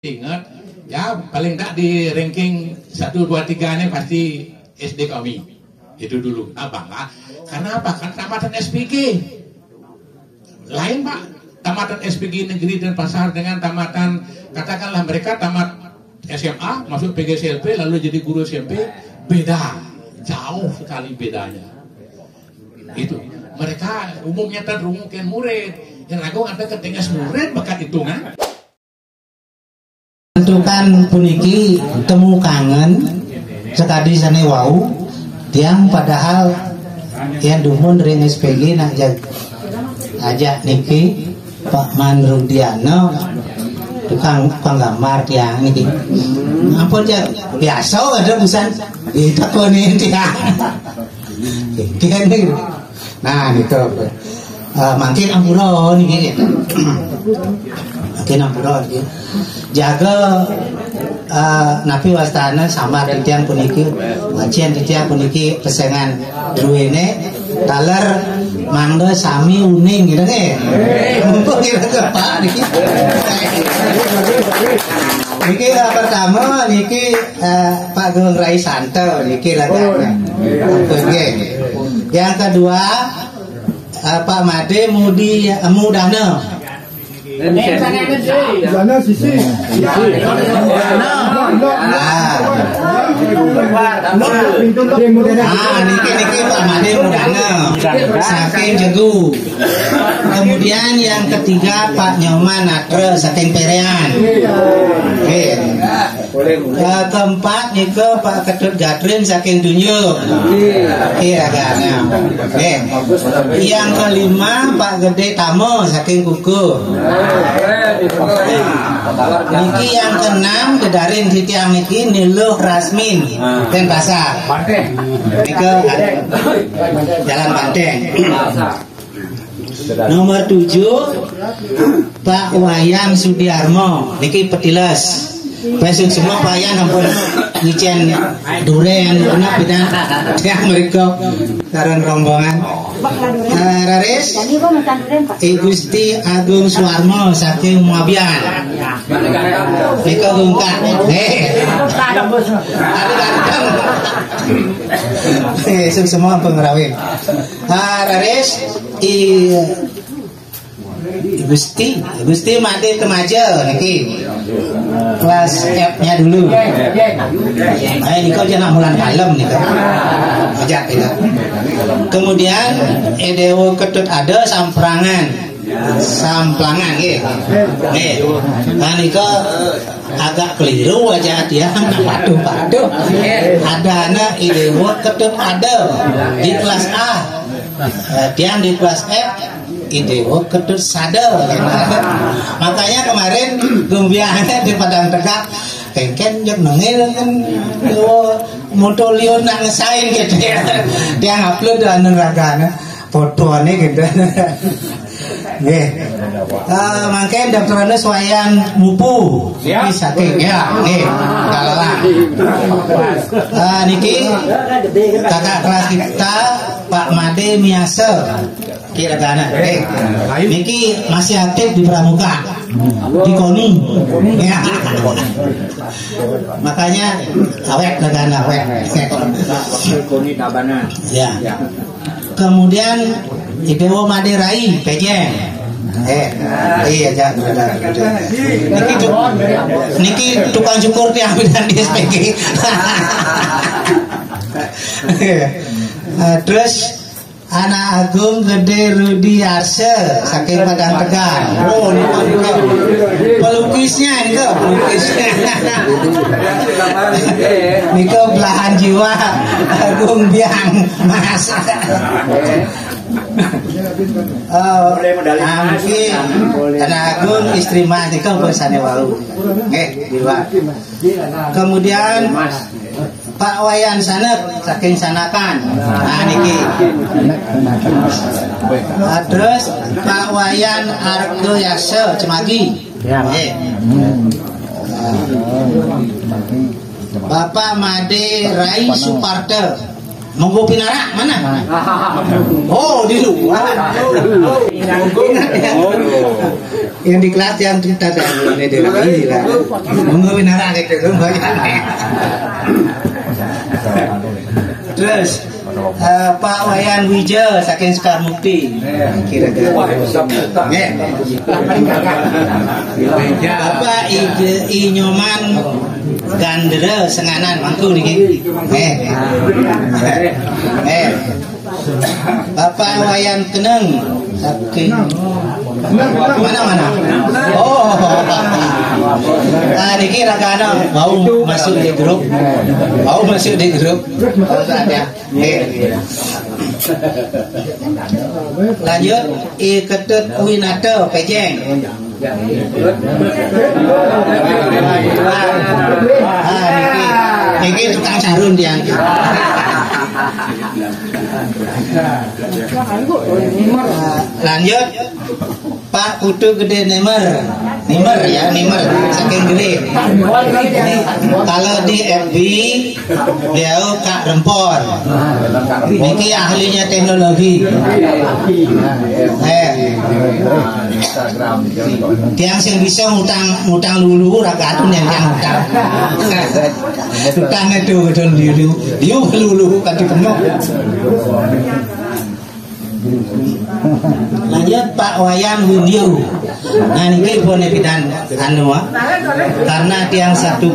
Ingat ya, paling tak di ranking 1, 2, 3 nya pasti SD kami itu dulu. Bangga karena apa? Kan tamatan SPG lain Pak, tamatan SPG negeri dan pasar dengan tamatan, katakanlah mereka tamat SMA masuk PGCLP lalu jadi guru SMP, beda jauh sekali bedanya. Itu mereka umumnya terumumkan murid yang aku ada ketinggas murid bakat hitungan. Tentukan puniki temu kangen sekali sana wau tiang padahal yang dumun ring SPG nak ajak niki Pak Manrudiano tukang penggambar tiang niki ampun ya biasa ada busan ditakoni tiang gitu. Nah itu makin ampura niki makin ampura niki jaga napi wastana sama titiang puniki wajian titiang puniki pesengan druene taler mangga sami uning gitu nih mumpung kita apa niki niki pertama niki Pak Gong Rai Santo niki lagana yang kedua Pak Made Mudana Sana sisi. niki Pak Made Mudana saking Jegu. Kemudian yang ketiga Pak Nyoman Natre saking Perean. Keempat niko Pak Ketut Gadrin saking Dunyo. Yang kelima Pak Gede Tamo saking Kuku. Niki yang keenam Gedarin Titiang niki Niluh Rasmin dan Pasar. Niko Jalan Banteng. Nomor 7 Pak Wayang Sudiarmo niki Petiles. Besok semua payan ampun ngicen duren benar bidang yang mereka karena rombongan Raris Gusti Agung Suwarmo saking Muabian mereka gungkat besok semua pengrawin Raris Gusti Made Temaja niki kelas F-nya dulu. Ini kau jangan bulan malam nih kan. Ajak kita. Kemudian Edewo Ketut ada Samplangan gitu. Nah niko agak keliru aja dia padu. Ada anak Edewo Ketut ada di kelas A. Dia di kelas F Idewo Ketut Sadel. Makanya kemarin gumbiannya di Padang Tegak kengken jek nengil kan motolio nak ngesain gitu ya. Dia ngupload anu ragana fotoane gitu. Nggih. Mangke daftarane Swayan Mupu. Bisa ya, nggih. Kalalah. Niki kakak kelas kita Pak Made Miasa. Kira-kira niki masih aktif di Pramuka di Koni ya. Makanya awet dengan awet Koni Tabanan ya. Kemudian Idewo Made Rai Pejen iya jangan niki tukang syukur tiang bidan di SPG. Terus Anak Agung Gede Rudi Arse saking Padang Tegal. Oh, pelukisnya enggak pelukisnya. Niko belahan jiwa Agung Biang Mas. Mungkin Anak Agung istri Mas Niko bersane wau. Kemudian Pak Wayan Sanek saking Sanakan. Nah niki. Terus Pak Wayan Argo Yase Cemagi. Bapak Made Rai Suparte Monggo Pinara mana? Oh di luar. Ingat ya. Yang di kelas yang kita tadi lah. Monggo Pinara gitu Terus Pak Wayan Wija saking Sukarmukti kira-kira Bapak Inyoman Gandera Senganan mangku niki Bapak Wayan Keneng saking mana oh niki ragana mau masuk di grup ada lanjut Ketut Winata Pejeng niki tukang sarun dia lanjut Pak Putu Gede Nemer saking gede. Kalau di FB beliau Kak Rempor. Niki ahlinya teknologi. Tiang sing bisa ngutang lulu ragatun yang ngutang. Utang itu dulu dia lulu kan ketemu. Lanjut Pak Wayan Windiu. Nah ini pun epidan karena tiang 11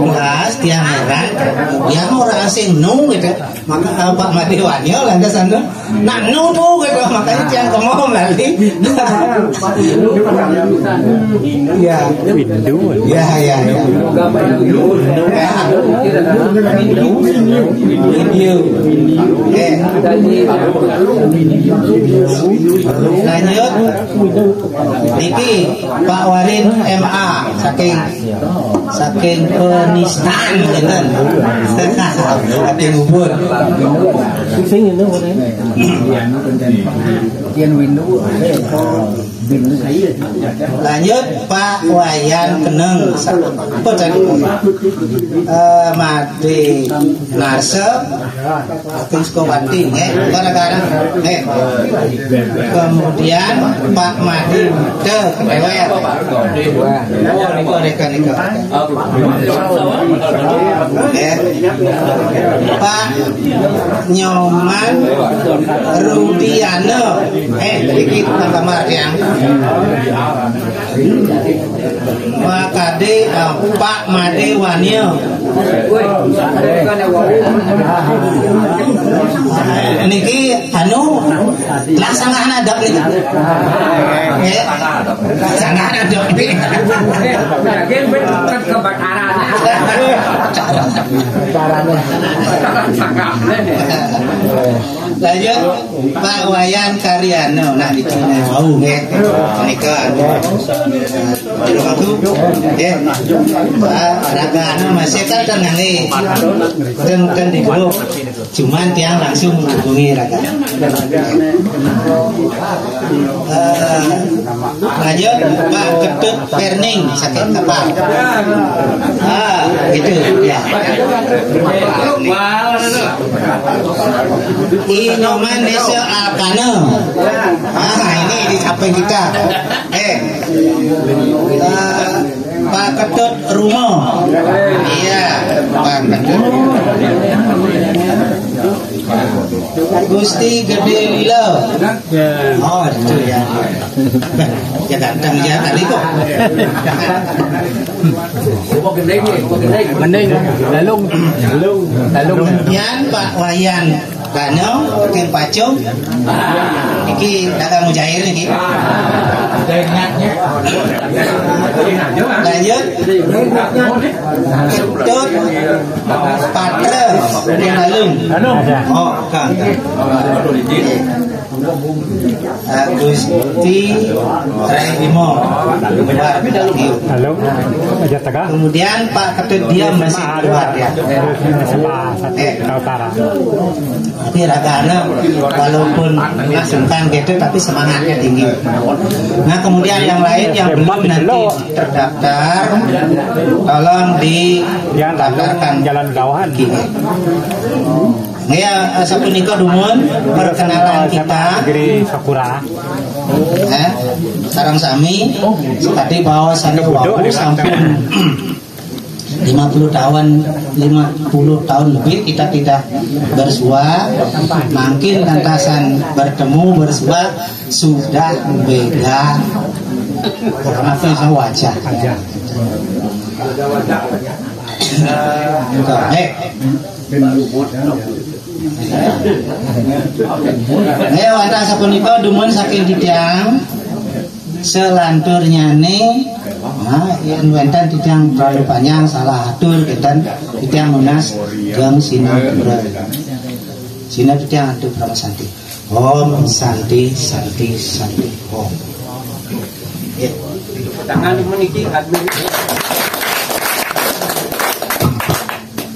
tiang heran yang orang asing gitu maka Pak Madiwanyo lantas nak tuh gitu makanya tiang ngomong lagi ya lanjut niki Pak Warin MA saking penistaan dengan saking ubur lanjut Pak Wayan Keneng Made Narse saking Sukawati kemudian Pak Made Muda Kedewer Pak Nyoman Rudiano iki kamar yang Wakade Pak Made Wanyo niki laksanakan adab nih laksanakan adab nih lanjut Pak Wayan Karyano nah di sini mau nikah Pak Ragana masih kan tenangi dan di grup cuman tiang langsung menghubungi Ragana lanjut Pak Ketut Perning sakit kapal gitu ya Inyoman Desa Alkano ini di samping kita Pak Ketut Rumo iya Pak Ketut Gusti Gede Lilo oh itu ya ya ganteng ya tadi kok kemudian Pak Wayan Gano King Pacung iki dagang mujair niki lanjut Ketut Patra Denalung oh kan Gusti Raimo kemudian Pak Ketut Diam masih keluar ya tapi Ragana walaupun masukkan gitu tapi semangatnya tinggi. Nah kemudian yang lain yang belum nanti terdaftar tolong didaftarkan jalan gawahan Ya, sapunika dumun perkenalan kita. Sakura. Sarang sami tadi bahwa sandi wabu sampun 50 tahun lebih kita tidak bersua, makin kantasan bertemu bersua sudah beda karena wajah. Wata sapunika dumun saking Didang selanturnya nih, yang wenten Didang terlalu panjang salah atur kita Didang lunas gang sinapura Didang atur Brahma Santi Om Santi Santi Santi Om. Tangan meniki admin.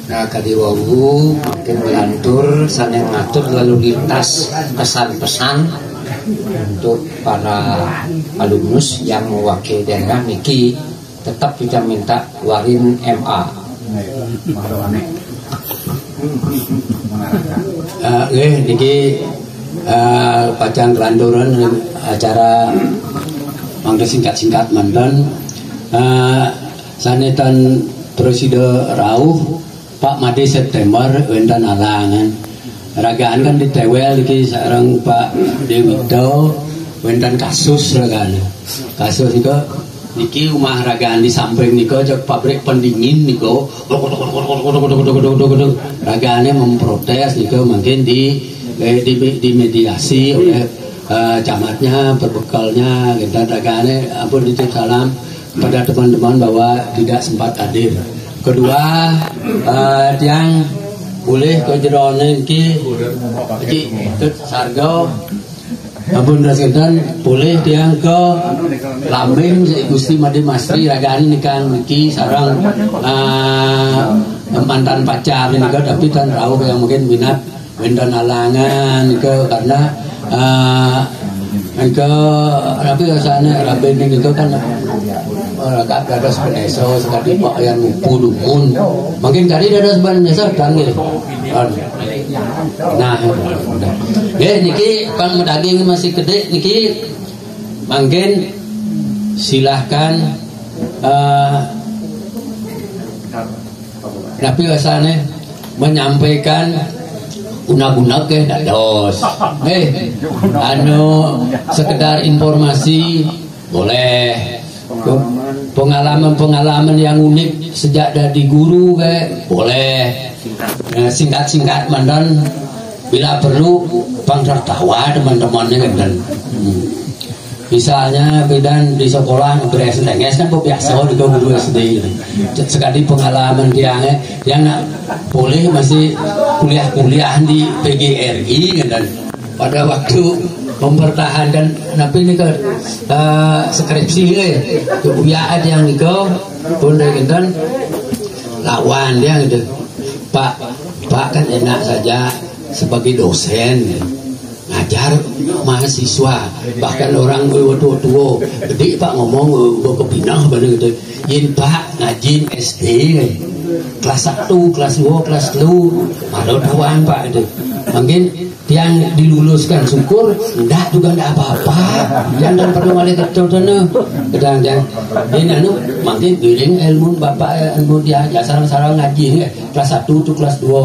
Nah, kadiwawu makin melantur saneng ngatur lalu lintas pesan-pesan untuk para alumnus yang mewakili daerah niki tetap kita minta warin MA. Niki pacang kelanturan acara mangga singkat-singkat mantan sanetan Presiden Rauh Pak Made September wendan alangan ragaan kan ditewel iki sareng Pak Dewito wendan kasus ragaan kasus iku niki rumah ragaan di samping niko cek pabrik pendingin niko ragaannya memprotes niko mungkin dimediasi oleh camatnya berbekalnya kita ragaannya ampun titip salam pada teman-teman bahwa tidak sempat hadir. Kedua, yang boleh ke jeronen ki sarga ampun raskedan boleh tiang ke lambing Gusti Made Masri ragani nikang niki sarang mantan pacar nika tapi tan rauh yang mungkin minat wendan alangan nika karena nika tapi rasanya raben nika kan agak ada sepeneso sekali pak yang pulumun mungkin kali ada sepeneso tanggil nah niki kang daging masih gede niki mungkin silahkan tapi rasanya menyampaikan unak-unak ke dados sekedar informasi boleh pengalaman yang unik sejak dari guru boleh singkat-singkat mandan bila perlu bang tertawa teman-temannya kan misalnya bidan di sekolah beres nenges kan biasa di guru SD sekali pengalaman dia yang boleh masih kuliah di PGRI dan pada waktu mempertahankan tapi ini ke skripsi kebiayaan yang niko pun dengan lawan dia gitu Pak kan enak saja sebagai dosen ngajar mahasiswa bahkan orang tua gede Pak ngomong kepinah bener gitu yin Pak ngajin SD kelas 1 kelas 2 kelas 2 ada kawan Pak itu mungkin yang diluluskan syukur enggak juga enggak apa-apa jangan perlu malih kecil sana kadang ini mungkin giring ilmu bapak ilmu dia sarang-sarang ngaji kelas 1 tu kelas 2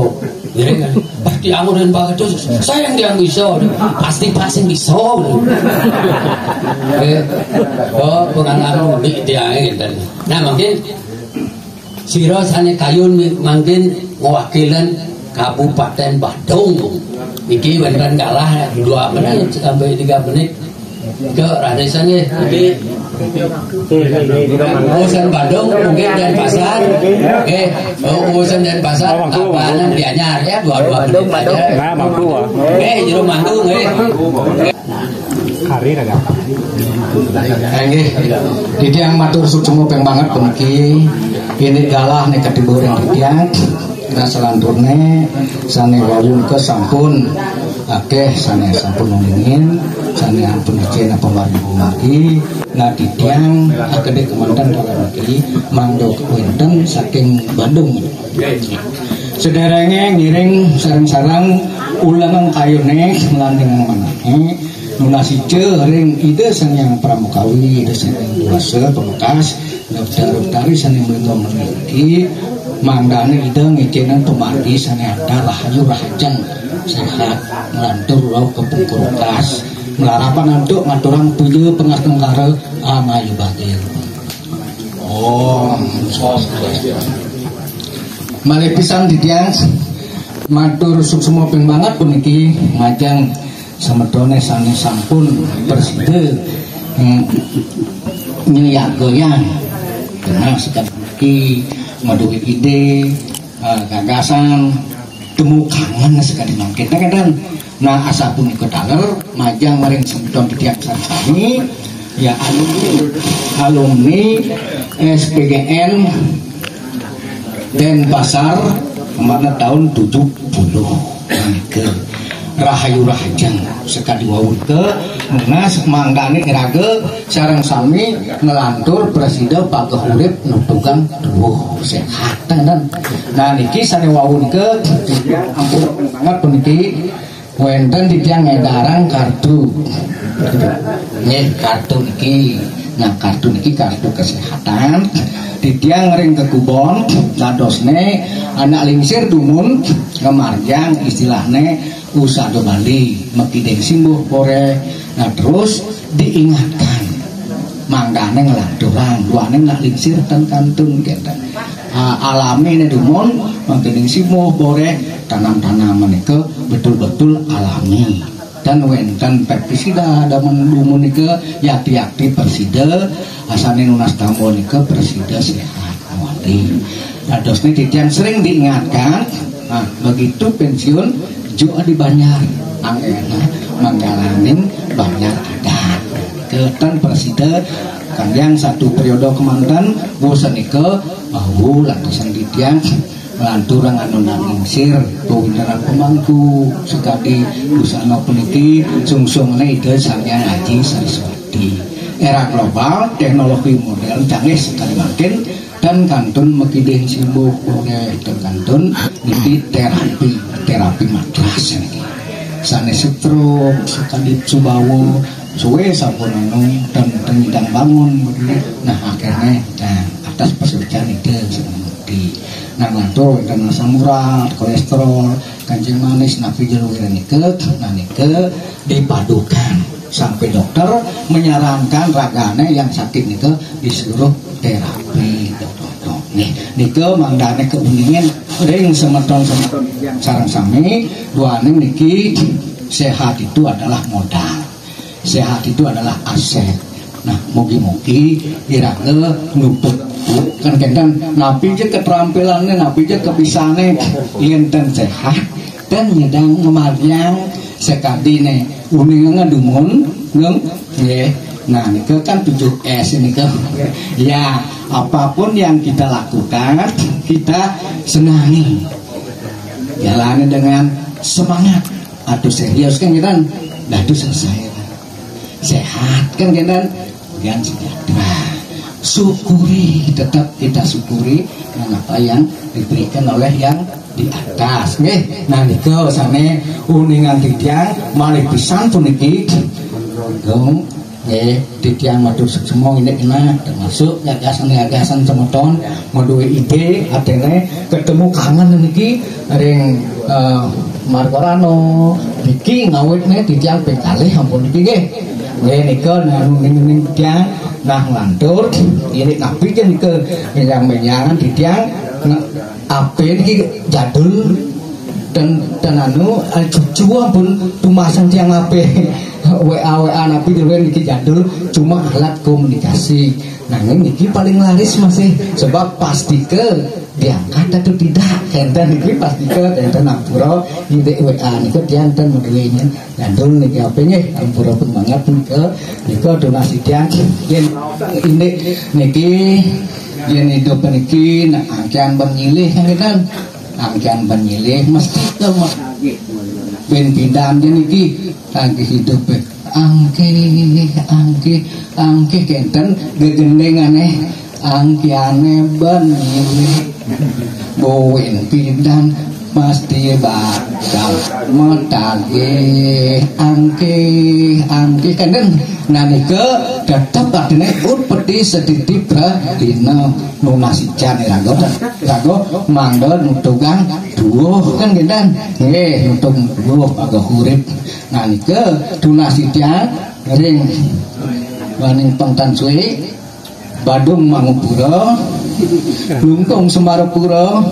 giring kan pasti amurin bapak itu sayang dia bisa pasti bisa pengalaman dia gitu nah mungkin siro sana kayun mungkin mewakilan Kabupaten Badung iki beneran kalah 2 menit sampai 3 menit ke Radesan ya iki urusan Badung mungkin dan pasar urusan dan pasar apaan dianyar ya 2 menit aja jero manggung hari ada jadi yang matur sucungu peng banget peniki ini galah nih kedibur yang didiang kita selanturnya sane wawun ke sampun akeh sane sampun nongingin sane ampun izin apa maribu lagi nah didiang akede kemantan dalam lagi mandok wenten saking Bandung sederenge ngiring sareng-sareng ulangan kayune melandingan maneh nunasije ring ide sang pramukawi ide sang kuasa pemekas daftar-daftari sane mlinggo meniki mangdane ide ngecenan tumadi sane ada rahayu rahajeng sehat melantur law kepungkurukas melarapan antuk ngaturang puju pengatengkara amayu bagir. Malih pisan didiang matur suksema ping banget puniki ngajeng semedone sane sampun persida nyliyagoyan kena sekali maduwi ide gagasan temu kangen sekali mangke kan nah asa punika daler majang maring semedon didiang sami ya alumni SPGN Denpasar kemarin tahun 70 ke rahayu rahajeng sekali wawut ke munas mangdane irage sareng sami ngelantur presida pageh urip nutugang duwuh sehat dan nah niki sane wawut ke ampun banget puniki wenten didiang ngedarang kartu nggih kartu niki nah kartu niki kartu kesehatan didiang ring kekubon dadosne anak lingsir dumun kemarjang istilahnya usado Bali mekideng simbuh pore nah terus diingatkan mangdane ngelanturan duane nak lingsir ten kantun kita alami ne dumun mekideng simbuh pore tanam-tanaman itu betul-betul alami dan wenten pestisida ada mendumun ke yakti-yakti persida asane nunas tambo ke persida sehat awali dadosne titian sering diingatkan nah begitu pensiun juga dibayar angena manggalaning bayar ada ketan persida kan yang satu periode kemantan bosan ke bahu lantasan titian lanturang anu nangingsir pawindaran pemangku sekali busana puniki sungsungna ide sangya Haji Saraswati era global teknologi modern canggih sekali makin dan kantun mekideng simbuh oleh kantun di terapi matras sane stroke sekali subawo suwe sampun anu dan nyidang bangun nah akhirnya atas pesucian ide seperti nah ngatur dan asam urat, kolesterol, kancing manis, napi jeluwiran nike dipadukan sampai dokter menyarankan ragane yang sakit nike disuruh terapi nih nike mangdane keuningin ring semeton yang sarang sami duane niki sehat itu adalah modal sehat itu adalah aset nah mugi-mugi irage nuput kan kendan napi je keterampilannya napi je kebisaannya enten sehat dan nyedang memarjang sekadine uningan dumun ngung nah ini kan 7S ini kan ya apapun yang kita lakukan kita senangi jalani dengan semangat atau serius kan kita itu selesai sehat kan kendan yang sejahtera syukuri tetap kita syukuri apa yang diberikan oleh yang di atas nggih nah niku sane uningan titiang malih pisan puniki gong nggih titiang matur semua ini termasuk gagasan semeton maduwe ide atene ketemu kangen niki ring Markorano niki ngawitne titiang ping kalih ampun niki nggih niku ning titiang nah lantur ini tapi kan ke menyangan didiang apa ini jadul dan anu cucu pun tumasan tiang apa WA napi dulu ini jadul cuma alat komunikasi nah ini paling laris masih sebab pasti ke diangkat atau tidak enten ini pasti ke enten ampura ide WA ini ke dianten modelnya jadul ini apa nya ampura pun banget ke ini donasi diang ini niki yen itu peniki nak angkian penyilih kan angkian penyilih mesti ke ben pindam niki tangki hidup angke kenten gegendengane angkiane penyilih bowen pindam mesti bakal metake angki kenen nanika tetep adene peti sedidi dina lunasijan rago mangga nutugang duwuh kan genten nggih nutung duwuh agak urip nanika lunasijan ring waning pengtan suwe Badung Mangupura Lungkung Semarapura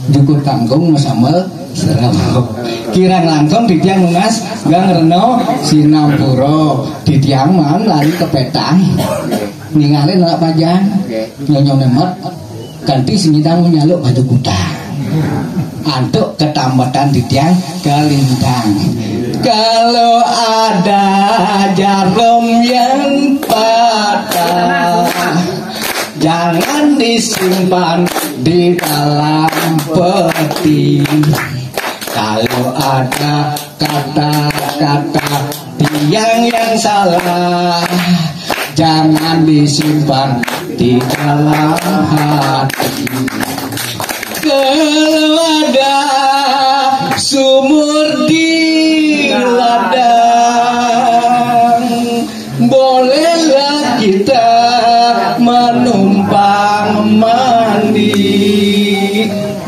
Jukur Kangkung Samel Serau kirang langkung ditiang Mas gang reno Sinampura ditiang man lari ke petang ningali nolak pajang nyonyo nemet ganti sinyidang menyaluk baju kuda antuk ketambatan ditiang Kalintang kalau ada jarum yang patah jangan disimpan di dalam peti. Kalau ada kata-kata yang salah, jangan disimpan di dalam hati. Kalau ada sumur di ladang, bolehlah kita menumpang mandi.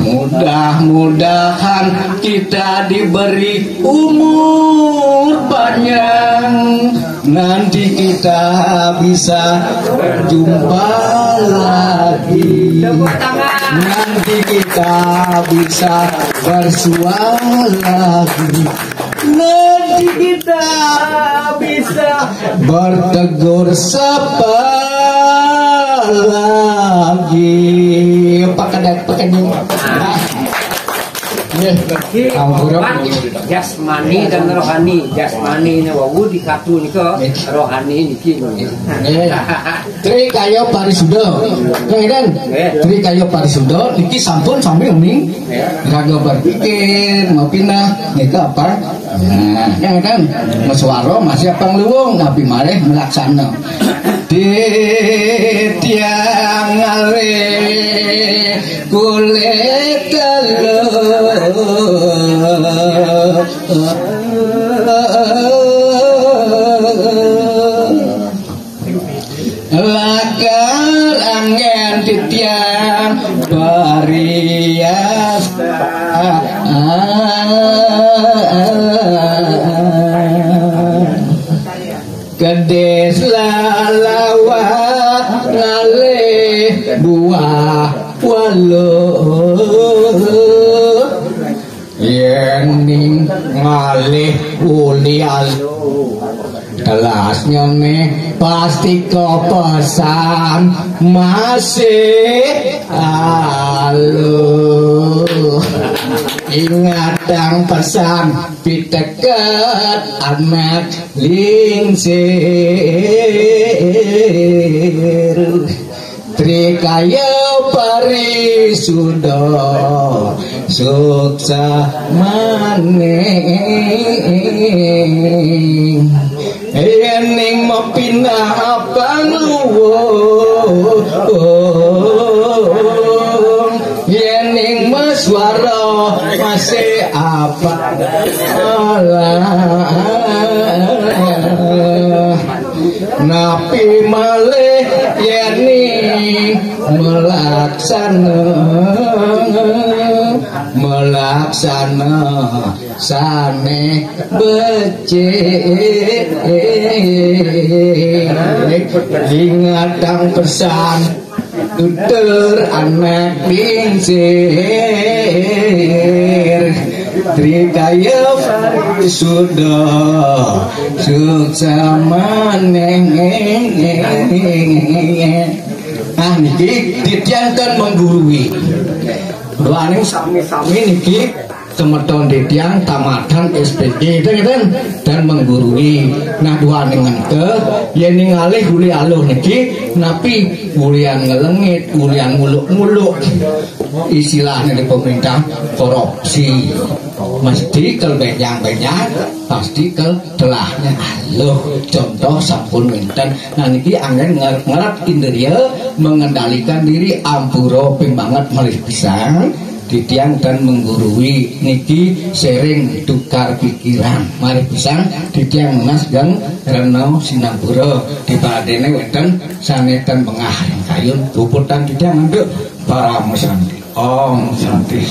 Mudah-mudahan kita diberi umur panjang, nanti kita bisa berjumpa lagi, nanti kita bisa bersua lagi, nanti kita bisa bertegur sapa lagi. Pakai jasmani dan rohani. Jasmani ini wawu dikatu nika, rohani niki. Tri kayo parisudo. Kemudian tri kayo parisudo niki sampun sami ming raga berpikir mau pindah nika apa? Nah, kan meswaro masih apa ngluwung tapi malih melaksana. Di tiang ale kulit lakar angin di tiang barias Kedes lalawa ngale buah walu yening ngalih uli alu kelasnya nih pasti kau pesan masih alu ingat yang pesan piteket anak lingsir trikaya parisudo suksa maning yening mau pindah pangluwung yening meswara masih apa napi malih yening melaksana sane becik ingatang pesan tutur anak lingsir trikaya sudah suksa maneng niki dityankan menggurui doaning sami-sami niki temeton ditiang tamatan SPG dan menggurui nah doaning ngente yening alih uli aluh niki napi ulian ngelengit ulian muluk-muluk istilahnya di pemerintah korupsi mesti kelbenyang-benyang pasti ke telahnya aluh contoh sampun winten nah niki angin ngerat kinderia mengendalikan diri ampuro ping banget malih pisang titiang dan menggurui niki sering tukar pikiran. Mari pisang titiang Mas Gang Renau Sinapura dipadene wonten sanetan pengah kayun puputan titiang anduk para musanti. Om Santi.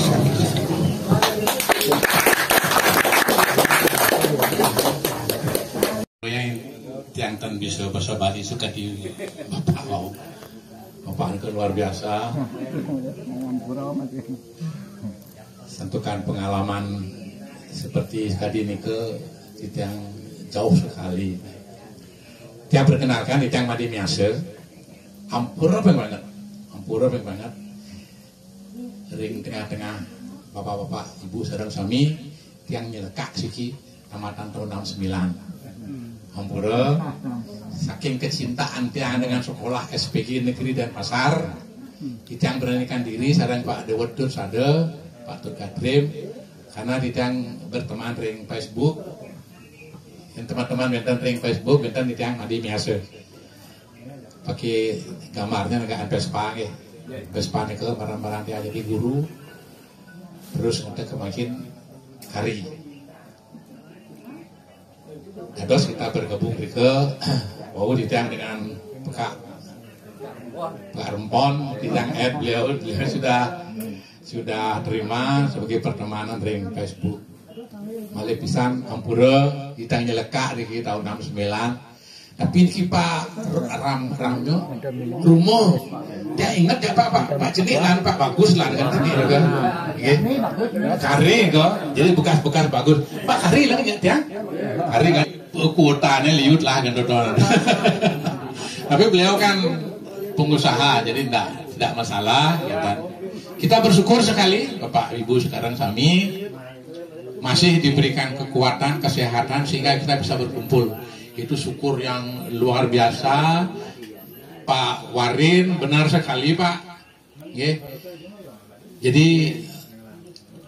Yang tan bisa bahasa Bali suka di Bapak mau Bapak itu luar biasa. Sentuhkan pengalaman seperti tadi ini ke yang jauh sekali. Dia perkenalkan itu yang Madi Miase. Ampura banget. Ring tengah-tengah bapak-bapak, ibu sedang suami yang nyelekak siki tamatan tahun 69. Ampura, saking kecintaan tiang dengan sekolah SPG Negeri dan Pasar, tiang beranikan diri sareng Pak Dewedur Sade, Pak Tur Kadrim, karena tiang berteman ring Facebook, yang teman-teman benten ring Facebook, benten tiang Madi Miase, pakai gambarnya negaan Vespa ke, Vespa ke barang-barang dia jadi guru, terus untuk kemakin hari. Terus kita bergabung ke ditang dengan Pak Rempon, ditang beliau sudah terima sebagai pertemanan ring Facebook. Malih pisan ampura ditang nyelekak di tahun 69. Tapi ini Pak Ramnya rumah dia ingat ya Pak jenik lah Pak bagus lah dengan jenik kan kari kok jadi bekas-bekas bagus Pak kari lah kan ya kari kan kuotanya liut lah kan tapi beliau kan pengusaha jadi tidak masalah ya kan. Kita bersyukur sekali Bapak Ibu sekarang kami masih diberikan kekuatan kesehatan sehingga kita bisa berkumpul. Itu syukur yang luar biasa. Pak Warin benar sekali Pak. Jadi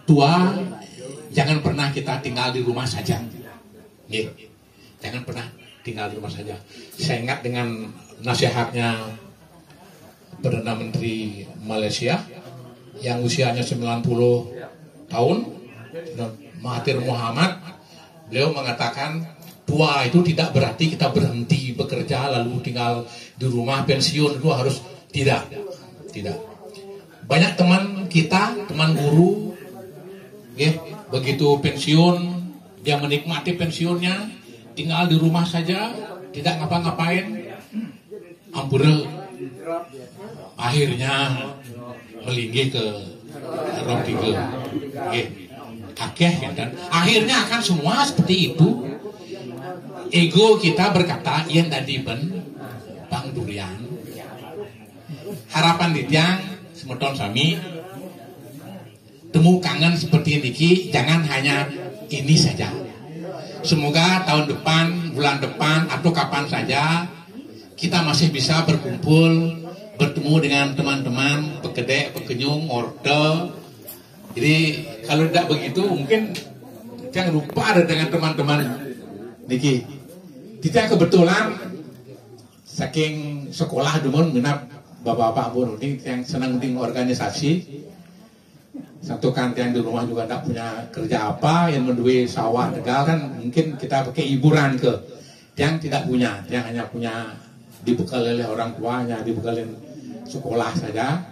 tua jangan pernah kita tinggal di rumah saja. Jangan pernah tinggal di rumah saja. Saya ingat dengan nasihatnya Perdana Menteri Malaysia yang usianya 90 tahun, Mahathir Mohamad, beliau mengatakan tua itu tidak berarti kita berhenti bekerja lalu tinggal di rumah pensiun itu harus tidak. Banyak teman kita, teman guru, begitu pensiun dia menikmati pensiunnya, tinggal di rumah saja, tidak ngapa-ngapain, ampura, akhirnya melinggi ke roh tiga, akeh dan akhirnya akan semua seperti itu. Ego kita berkata yang tadi Bang Durian harapan ditiang semeton sami temu kangen seperti ini jangan hanya ini saja. Semoga tahun depan, bulan depan atau kapan saja kita masih bisa berkumpul bertemu dengan teman-teman pekedek, pekenyung, orde. Jadi kalau tidak begitu mungkin jangan lupa ada dengan teman-teman niki. Kita kebetulan saking sekolah dumun minap bapak-bapak pun yang senang penting organisasi. Satu kan yang di rumah juga tidak punya kerja apa, yang mendui sawah tegal kan mungkin kita pakai hiburan ke. Yang tidak punya, yang hanya punya dibekal oleh orang tuanya, dibekalin sekolah saja.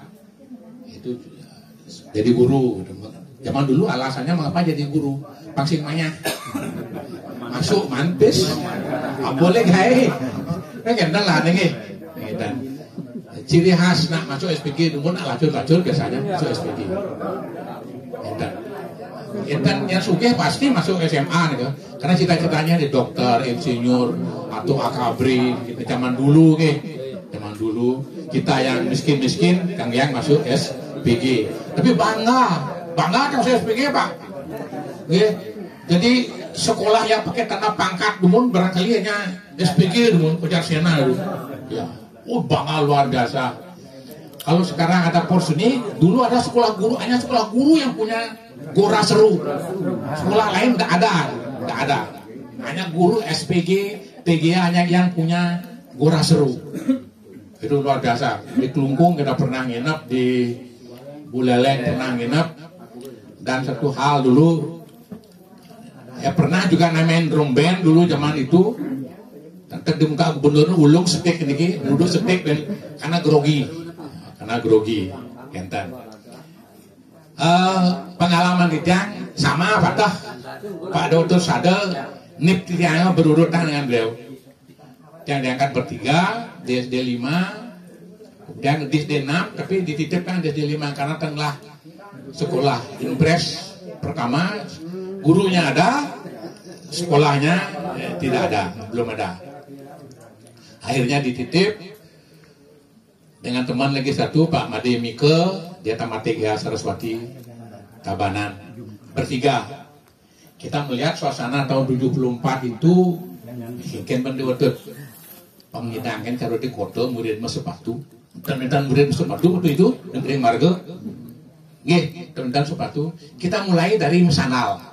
Itu jadi guru. Zaman dulu alasannya mengapa jadi guru? Pangsing manya. Masuk mantis. Boleh gak kan lah nih. Dan ciri khas nak masuk SPG namun lacur-lacur biasanya masuk SPG. Dan yang sugih pasti masuk SMA nih, karena cita-citanya di dokter, insinyur atau akabri. Zaman dulu kita yang miskin-miskin kang yang masuk SPG. Tapi bangga kan masuk SPG Pak. Jadi sekolah yang pakai tanda pangkat dumun barangkali hanya SPG dumun kejar sena dulu. Ya, bangga luar biasa. Kalau sekarang ada Porseni, dulu ada sekolah guru, hanya sekolah guru yang punya gora seru. Sekolah lain nggak ada. Hanya guru SPG, TGA hanya yang punya gora seru. Itu luar biasa. Di Kelungkung kita pernah nginep di Buleleng pernah nginep, dan satu hal dulu ya pernah juga namain drum band dulu zaman itu. Di muka gubernur ulung setik ini, duduk setik dan karena grogi, enten. Pengalaman Titiang sama Pak Dr. Sadel nip Titiangnya berurutan dengan beliau. Yang diangkat bertiga di SD 5, dan di SD 6, tapi dititipkan di SD 5 karena telah sekolah impres pertama, gurunya ada, sekolahnya tidak ada, belum ada. Akhirnya dititip dengan teman lagi satu, Pak Made Mike, dia tamat 3 Saraswati, Tabanan. Bertiga. Kita melihat suasana tahun 74 itu, mungkin benda-benda pengidangkan kalau di kota murid sepatu. Teman-teman murid sepatu waktu itu, negeri marga. Teman-teman sepatu. Kita mulai dari Mesanal.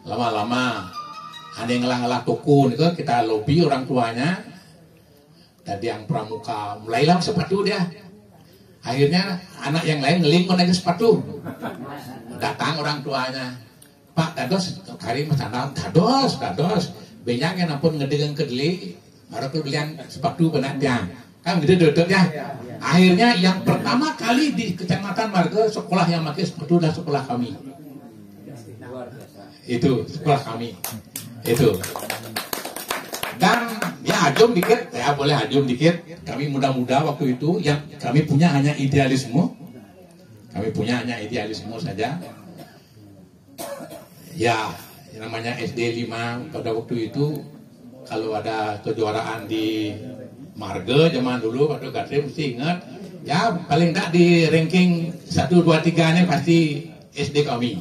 Lama-lama ada yang ngalah toko nih, kita lobby orang tuanya. Tadi yang pramuka mulailah sepatu dia. Akhirnya anak yang lain ngeling naik sepatu. Datang orang tuanya, Pak dados kari Mesanal, dados. Banyak yang ampun ngedegang kedeli, baru belian sepatu kena tiang. Kan gitu duduk ya. Akhirnya yang pertama kali di Kecamatan Marga sekolah yang pakai sepatu adalah sekolah kami. Itu sekolah kami. Itu. Dan ya ajum dikit, ya boleh ajum dikit. Kami muda-muda waktu itu yang kami punya hanya idealisme. Saja. Ya, yang namanya SD 5 pada waktu itu kalau ada kejuaraan di Marga zaman dulu waktu Gatrim mesti ingat ya paling tak di ranking 1, 2, 3 nya pasti SD kami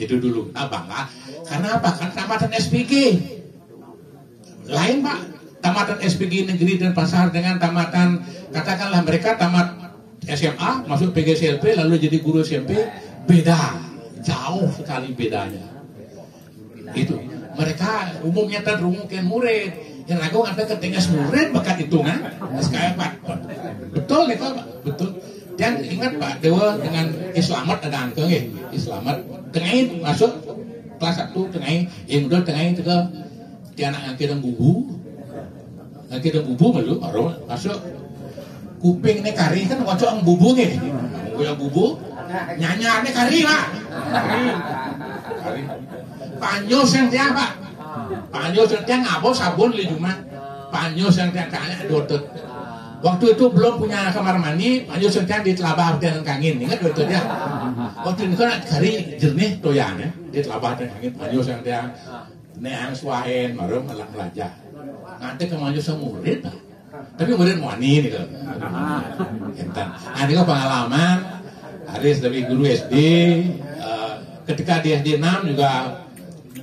itu dulu. Nah bangga karena apa? Kan tamatan SPG lain Pak, tamatan SPG Negeri Denpasar dengan tamatan katakanlah mereka tamat SMA masuk PGCLP lalu jadi guru SMP, beda jauh sekali bedanya. Itu mereka umumnya terumumkan murid yang aku ada ketinggas murid bakat hitungan sekarang Pak betul nih Pak, betul. Dan ingat Pak Dewa dengan Islamat ada angka ya, Islamat tengah masuk kelas 1 tengah yang udah tengah itu ke dia anak yang kira bubu malu baru masuk kuping nih kari kan wajah ang bubu nih yang bubu nyanyar nih kari Pak kari panyos yang dia Pak panyos yang dia ngabo sabun li cuma panyos yang dia kayaknya dotet waktu itu belum punya kamar mandi panyos yang dia di telabah dengan kangin ingat dotet ya waktu itu kan kari jernih toyan ya di telabah dengan kangin panyos yang dia neang suain baru malah belajar nanti kemaju sama murid tapi murid wani nih kalau ini kan pengalaman Aris dari guru SD ketika di SD 6 juga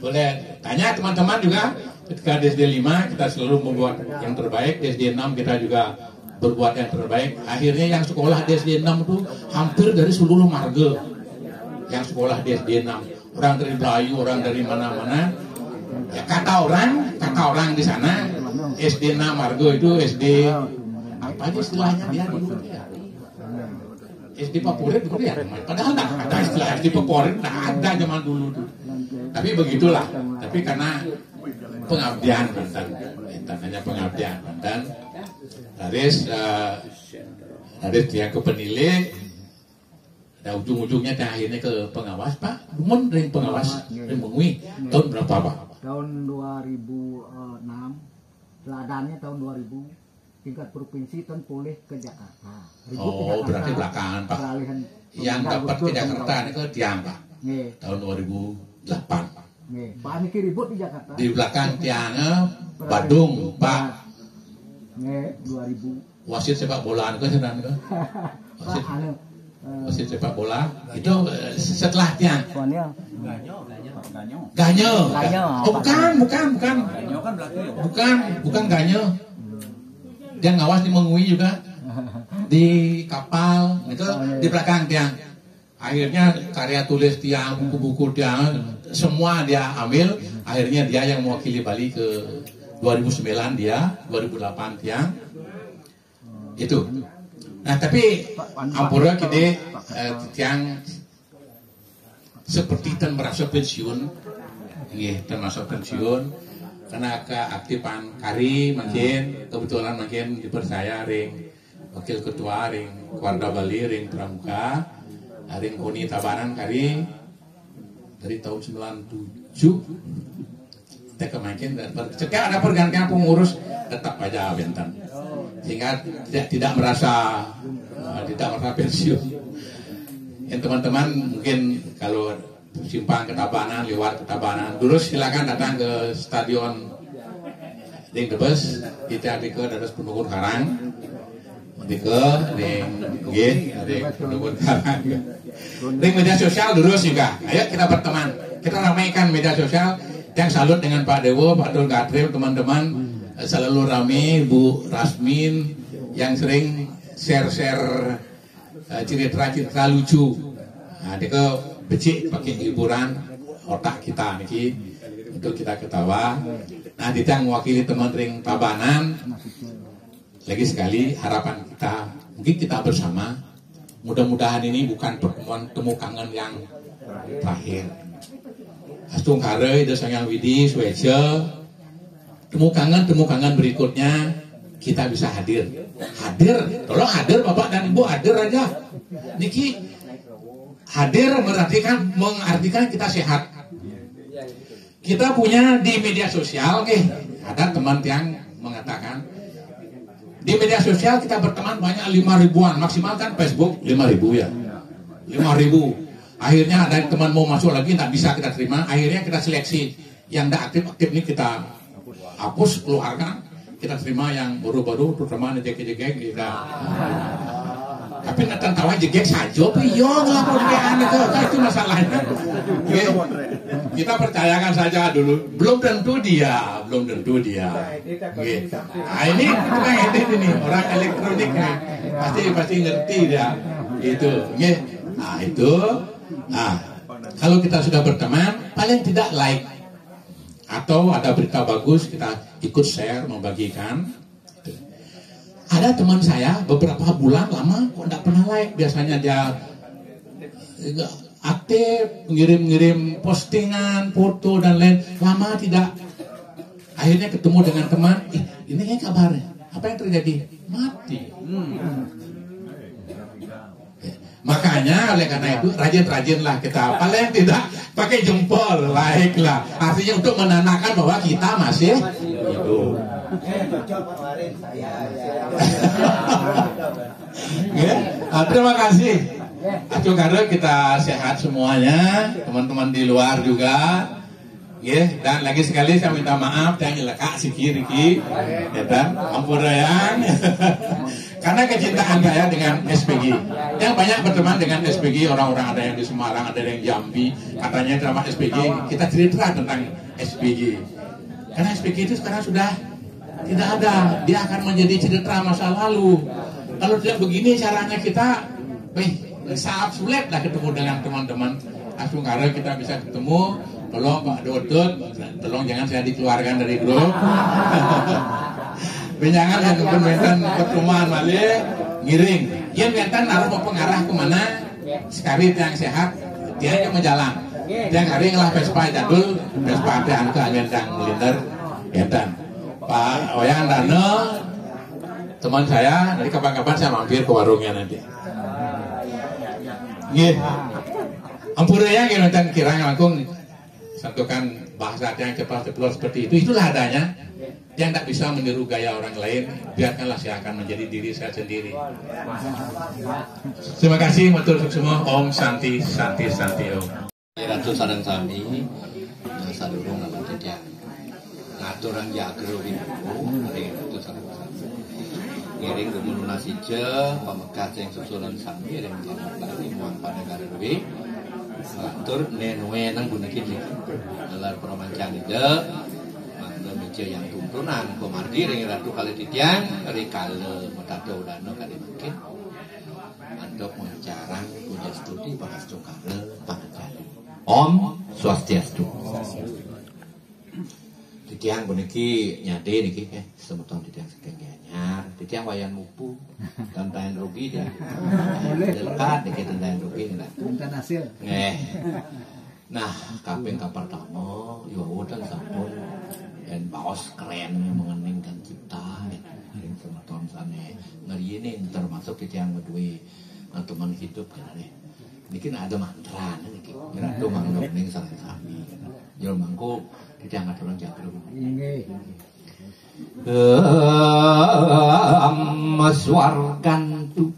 boleh tanya teman-teman juga ketika di SD 5 kita selalu membuat yang terbaik di SD 6 kita juga berbuat yang terbaik akhirnya yang sekolah di SD 6 itu hampir dari seluruh marga yang sekolah di SD 6 orang dari Belayu orang dari mana-mana ya kata orang di sana SD 6 Margo itu SD apa aja istilahnya dia dulu ya SD favorit dulu ya padahal tak ada istilah SD favorit tak ada zaman dulu tuh tapi begitulah tapi karena pengabdian Banten hanya pengabdian dan Haris yang ke penilai ada ujung-ujungnya akhirnya ke pengawas Pak Dumon dari pengawas dari mengui tahun berapa Pak? Tahun 2006 Ladannya tahun 2000 tingkat provinsi tahun pulih ke Jakarta. Berarti belakangan Pak. Yang dapat ke Jakarta ini ke Tiang Pak. Tahun 2008. Pak Niki ribut di Jakarta. Di belakang Tiangnya Badung Pak. 2000. Wasit sepak bola itu sedang itu. Wasit sepak bola itu setelah Tiang. Ganyo. Oh, bukan. Bukan Ganyo. Dia ngawas di Mengui juga. Di kapal itu di belakang Tiang. Akhirnya karya tulis Tiang, buku-buku Tiang, semua dia ambil. Akhirnya dia yang mewakili Bali ke 2009 dia, 2008 Tiang. Itu. Nah tapi ampura kita yang seperti dan merasa pensiun, termasuk pensiun, karena keaktifan kari makin kebetulan makin dipercaya ring wakil ketua ring Warda Bali ring Pramuka, ring Koni Tabanan kari dari tahun 97. Kita kemakin setiap ada pergantian pengurus tetap aja Bentan, sehingga tidak merasa pensiun. Yang teman-teman mungkin kalau simpang ke Tabanan, lewat ke Tabanan, dulu silakan datang ke stadion Ding Debes, kita di ke Dados Penunggun Karang, di ke Penunggun Karang. Di media sosial dulu juga, ayo kita berteman, kita ramaikan media sosial. Yang salut dengan Pak Dewo, Pak Dul Gatril, teman-teman selalu rame, Bu Rasmin yang sering share-share cerita-cerita lucu. Nah, dia ke becik pakai hiburan otak kita niki untuk kita ketawa. Nah, dia mewakili teman ring Tabanan. Lagi sekali harapan kita, mungkin kita bersama. Mudah-mudahan ini bukan pertemuan temu kangen yang terakhir. Astung kare itu Sang Hyang Widi Suweja. Temu kangen berikutnya kita bisa hadir, tolong hadir Bapak dan Ibu, hadir aja. Niki hadir mengartikan kita sehat. Kita punya di media sosial, ada teman yang mengatakan di media sosial kita berteman banyak 5.000-an, maksimal kan Facebook 5.000 ya, 5.000. Akhirnya ada teman mau masuk lagi tak bisa kita terima, akhirnya kita seleksi yang tidak aktif ini kita hapus, keluarkan. Kita terima yang baru-baru, terutama jegek-jegek kita. Tapi nanti tawa jegek saja, yo ngelapor itu masalahnya. Kita percayakan saja dulu. Belum tentu dia. Nah ini ini orang elektronik nih, pasti ngerti dia. Kalau kita sudah berteman, paling tidak like. Atau ada berita bagus kita ikut share, membagikan. Ada teman saya beberapa bulan lama kok tidak pernah like. Biasanya dia aktif, ngirim postingan, foto dan lain. Lama tidak. Akhirnya ketemu dengan teman, ini kabarnya. Apa yang terjadi? Mati. Makanya oleh karena itu rajin-rajinlah kita, paling tidak pakai jempol, like lah. Artinya untuk menandakan bahwa kita masih hidup. Terima kasih. Semoga kita sehat semuanya, teman-teman di luar juga. Dan lagi sekali saya minta maaf yang lekak sikir-sikir, dan ampun yang. Karena kecintaan saya dengan SPG, yang banyak berteman dengan SPG, orang-orang ada yang di Semarang, ada yang Jambi, katanya drama SPG, kita cerita tentang SPG. Karena SPG itu sekarang sudah tidak ada, dia akan menjadi cerita masa lalu. Kalau tidak begini caranya kita, sangat sulit lah ketemu dengan teman-teman. Langsung karena kita bisa ketemu, tolong Pak Dodot, tolong jangan saya dikeluarkan dari grup. Benjangan yang kemudian pertemuan balik ngiring. Dia bentan harus mau pengarah kemana? Sekali yang sehat, dia yang menjalan. Yang hari ngelah Vespa jadul, Vespa yang ke angin yang melintar. Bentan. Pak Oyang Dano, teman saya, dari kapan-kapan saya mampir ke warungnya nanti. Ampura yang bentan kirang langkung satukan bahasa yang cepat-cepat seperti itu. Itulah adanya. Yang tidak bisa meniru gaya orang lain, biarkanlah saya akan menjadi diri saya sendiri. Terima kasih, matur semua. Om Santi Santi Santi Om. Ratu sareng sami, sadurung nama tidak. Ngaturang jagro ibu, hari ratu sareng sami. Ngiring gemununa sija, pamekat yang susulan sami, yang menjadi muang pada karewi. Ngatur nenue nang guna kini, dalam permancang itu. Meja yang tuntunan komardi ring ratu kali titiang rikale metado dano kali mungkin andok mencarang punya studi bahas cokare pangkali Om Swastiastu. Titiang puniki nyade niki semeton titiang sekeng anyar titiang wayan mupu tantain rugi dia. Dekat dikit tantain rugi nah. Tantan hasil. Nah, kaping pertama Yowodan sampun dan baos keren mengeningkan cipta yang semeton sane ngeriene termasuk kita yang berdua teman hidup kan niki ada mantra niki ratu mangnok ning sareng sami yo mangko diangkat orang jagro nggih maswargantu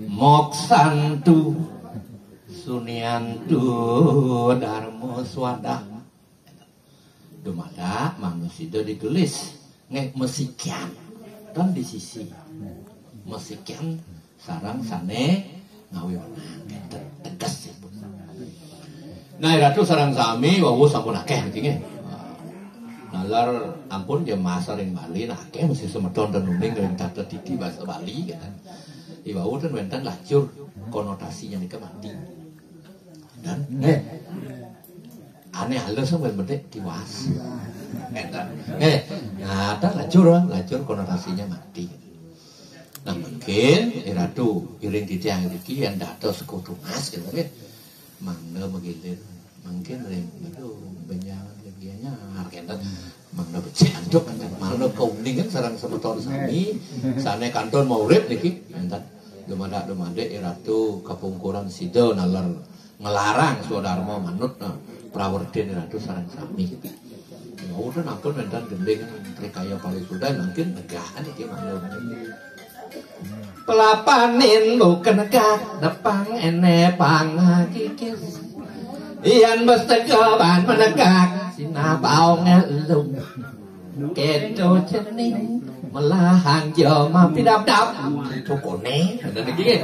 moksantu suniantu dharma swadah dumada manusia ditulis ngek mesikian dan di sisi mesikian sarang sane ngawi menang tegas ibu. Nah ratu sarang sami wawu sampun akeh niki nggih. Nalar ampun ya masa ring Bali nah akeh mesti semedon tenuning ring tata titi bahasa Bali kan. Iwau ten wenten lacur konotasinya nika mati. Dan aneh halus sampai bedek tiwas. Nah, lacur konotasinya mati. Nah mungkin ratu iring titiang iki yang dados kutungas gitu kan. Mangga begitu. Mungkin ring aduh benyangan legianya harkentan mangga becik anduk kan mangga kauning kan sareng semeton sami sane kanton maurip niki enten dumade ratu kapungkuran sida nalar ngelarang swadharma manut prawerden ratu sareng sami. Mau kan ampun enten gending trikaya palisudan mungkin negaan iki manut. Pelapanin lu kenegak nepang ene pangakikis iyan bestegaban menegak sinabau ngelung keto cening melahang joma pidap-dap tukone ada lagi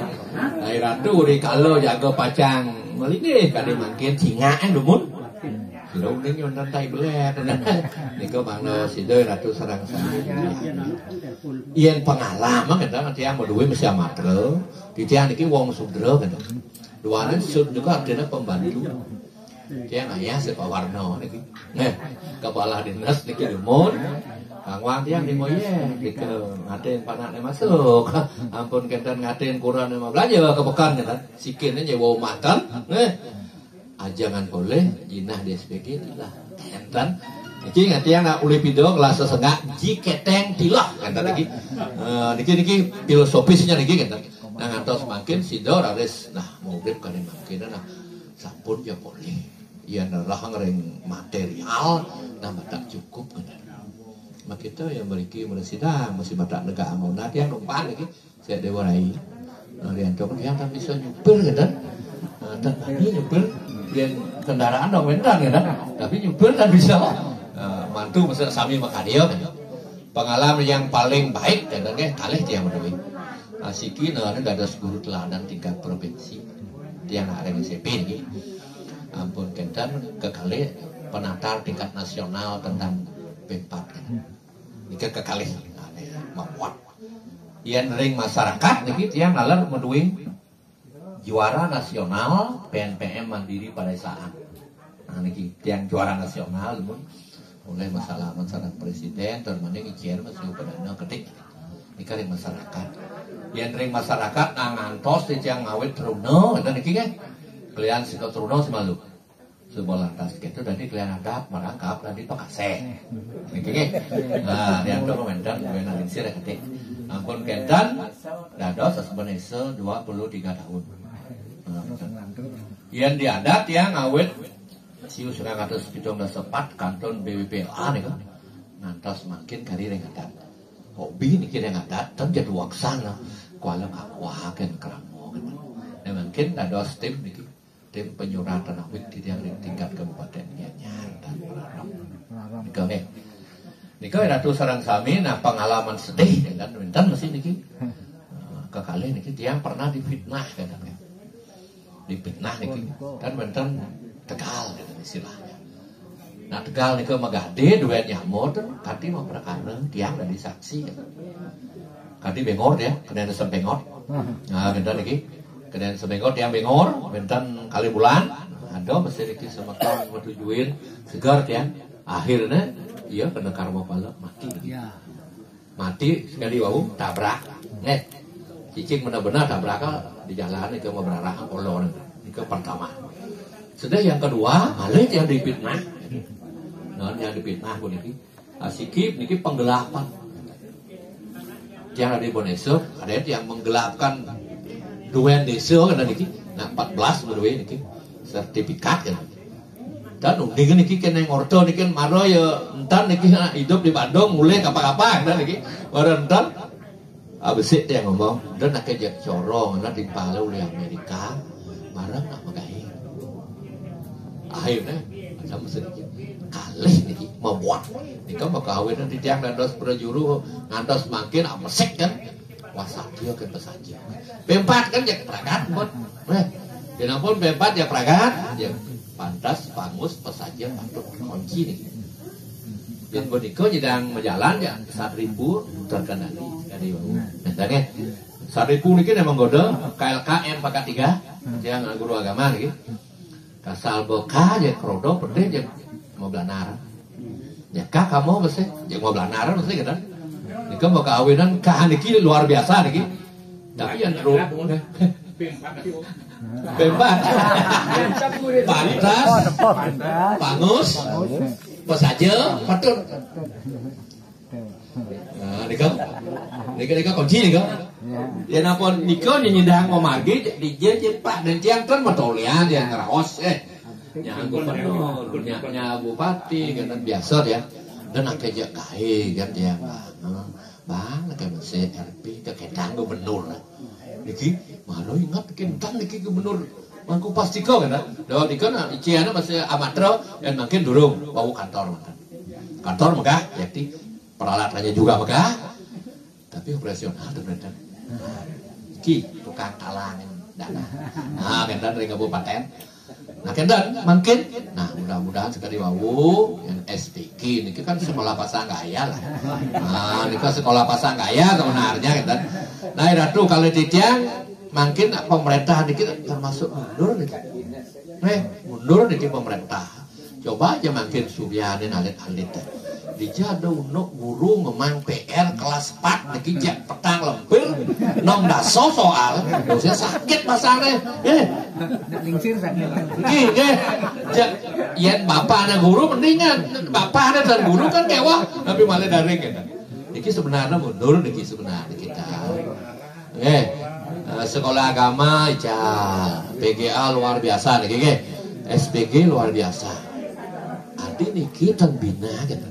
ai ratu di kalau jaga pacang melini kade mangkin singa dumun Lung ning yon tai belek niku mangno sideu ratu sareng sami. Yen pengalaman kadang tiyang duwe mesti amatre. Tiyang niki wong Sundra kan. Duane sud juga artinya pembantu. Tiyang ayah saka warna niki. Nah, kepala dinas niki demun. Kang Wang tiyang di moye gitu. Ngaten panakne masuk. Ampun kenten ngaten kurang 15 ya kepekan kan. Sikine nyewa makan. Jangan boleh jinah di SPG tilah enten iki ngatian uli pido kelas sesengak jiketeng tilah enten iki niki filosofisnya niki enten nah ngantos makin sidor aris nah murid kan makin nah sampun ya boleh ya nerah ngering material nah batak cukup kan makita yang beriki meresida mesti batak negara amunat yang numpan iki saya dewarai rian cok yang tak bisa nyupir kan dan ini nyupir dan kendaraan dong mendan ya kan tapi nyupir kan bisa mantu mesti sami makan dia kan pengalaman yang paling baik dan kan kalih tiang menawi asiki nah ada guru teladan tingkat provinsi tiang ada SMP ini ampun kentan kekalih penatar tingkat nasional tentang B4 kan ini kekalih membuat yang ring masyarakat niki tiang lalar menawi juara nasional PNPM Mandiri Pedesaan. Nah niki tiang juara nasional mulai masalah presiden termane ICR masih pedana ketik. Niki ring masyarakat. Yen ring masyarakat ngantos tiang ngawit truno eta niki ge. Kalian sika truno semalu. Sebuah lantas gitu tadi kalian ada merangkap tadi pakase. Niki ge. Nah yang dokumenter gue analisir ketik. Ampun kentan dados sebenarnya 23 tahun. Yang diadat yang ngawet siu 117 kanton BWPA nih kan ngantos makin kari rengadat hobi nih kira ngadat dan jadi waksana kuala akwahaken keramo kan nah mungkin ada tim penyuratan awik di tingkat kabupaten Gianyar dan Melarang nikah ratu sarang sami nah pengalaman sedih kan winten mesti niki kekali niki tiang pernah difitnah kan dipitnah niki kan benten Tegal gitu istilahnya. Nah Tegal niki magade duet nyamut kati mah perkara tiang dari saksi gitu. Kati bengor ya kena sempengor. Nah benten niki kena sempengor tiang bengor benten kali bulan ada mesti niki semeton tujuin segar tiang akhirnya iya kena karma pala mati. mati sekali wau tabrak cicing benar-benar tabrak di jalan itu mau berarah kolon itu pertama. Sudah yang kedua malah yang dipitnah yang dipitnah pun ini sikip niki penggelapan yang ada di Bonesur ada yang menggelapkan dua desa kan niki nah 14 berdua niki sertifikat kan dan udah niki kena ngorto niki maro ya entar niki hidup di Bandung mulai apa-apa kan niki orang entar abis dia ngomong dan nak kerja corong nak dipalau oleh Amerika marah nak magahi akhirnya ada sedikit kalih niki membuat nikah mau kawin nanti tiang dan dos berjuru ngantos makin amesek kan wasak dia ke pesaja pempat kan jak peragat pun jangan pun pempat jak peragat ya pantas pangus pesaja patut kunci nih dan boniko sedang berjalan ya 1.000 terkendali dari bawah. Nanti 1.000 ini memang goda KLKM pakai 3 yang guru agama nih. Kasal boka ya krodo pede ya mau belanar. Ya kak kamu mesti ya mau belanar mesti gitu. Nikah mau kawinan kah niki luar biasa niki. Tapi yang terus Pempat pantas pangus pesaja patut nah nikah kunci nikah ya napon nikah nyindang mau magi di pak dan tiang kan matolian yang ngeraos yang gubernur nya bupati kan biasa ya dan akhirnya kae kan dia bang kayak masih RP kekedang gubernur niki mana ingat kentan niki gubernur mangku pasti kau kan dah dikana iciana masih amatro dan makin durung bawa kantor megah jadi peralatannya juga megah tapi operasional teman-teman ki tukang talangin dana nah kentan dari kabupaten nah kentan makin nah mudah-mudahan sekali wau yang SPK niki kan sekolah pasang gaya lah nah niki sekolah pasang gaya sebenarnya kentan nah ratu kalau titiang makin pemerintah dikit termasuk mundur nih, mundur nih pemerintah. Coba aja makin Suryani alit-alit. Dijado unuk guru memang PR kelas 4 niki jak petang lempir nom daso soal dosia sakit pasarnya. Lingsir sakit. Nggih. Yen bapaknya guru mendingan bapaknya dan guru kan kewah tapi malah daring kan. Niki sebenarnya mundur niki sebenarnya kita. Sekolah agama PGA luar biasa nih SPG luar biasa adi niki teng bina gitu